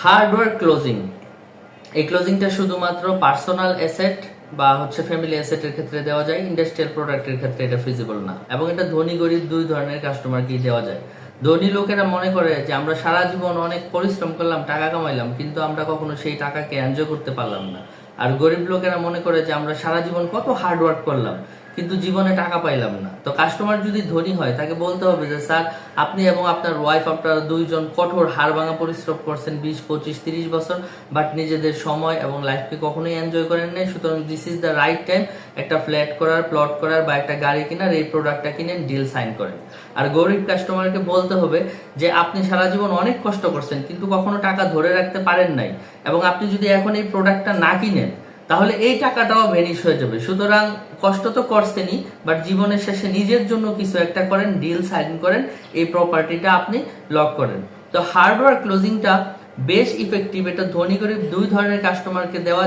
Hardware closing, এই ক্লোজিংটা শুধুমাত্র personal asset বা ফ্যামিলি অ্যাসেটের ক্ষেত্রে দেওয়া যায়, ইন্ডাস্ট্রিয়াল প্রোডাক্টের ক্ষেত্রে এটা ফিজিবল না। এবং এটা ধনী গরিব দুই ধরনের কাস্টমারকেই দেওয়া যায়। ধনী লোকেরা মনে করে যে আমরা সারা জীবন অনেক পরিশ্রম করলাম, টাকা কামাইলাম, কিন্তু আমরা কখনো সেই টাকাকে এনজয় করতে পারলাম না। আর গরিব লোকেরা মনে করে যে আমরা সারা জীবন কত হার্ডওয়ার্ক করলাম, কিন্তু জীবনে টাকা পাইলাম না। তো কাস্টমার যদি ধনী হয় তাকে বলতে হবে যে স্যার, আপনি এবং আপনার ওয়াইফ, আপনারা দুইজন কঠোর হাড় ভাঙা পরিশ্রম করছেন 20, 25, 30 বছর, বাট নিজেদের সময় এবং লাইফকে কখনোই এনজয় করেন নাই। সুতরাং this is the right time একটা ফ্ল্যাট করার, প্লট করার বা একটা গাড়ি কেনার, এই প্রোডাক্টটা কিনেন, ডিল সাইন করেন। আর গরিব কাস্টমারকে বলতে হবে যে আপনি সারা জীবন অনেক কষ্ট করছেন, কিন্তু কখনো টাকা ধরে রাখতে পারেন নাই, এবং আপনি যদি এখন এই প্রোডাক্টটা না কিনেন তাহলে এই টাকাটাও ভ্যানিশ হয়ে যাবে। সুতরাং কষ্ট তো করছেনই, বাট জীবনের শেষে নিজের জন্য কিছু একটা করেন, ডিল সাইন করেন, এই প্রপার্টিটা আপনি লক করেন। তো হার্ডওয়্যার ক্লোজিংটা বেশ ইফেক্টিভ। এটা ধনী গরিব দুই ধরনের কাস্টমারকে দেওয়া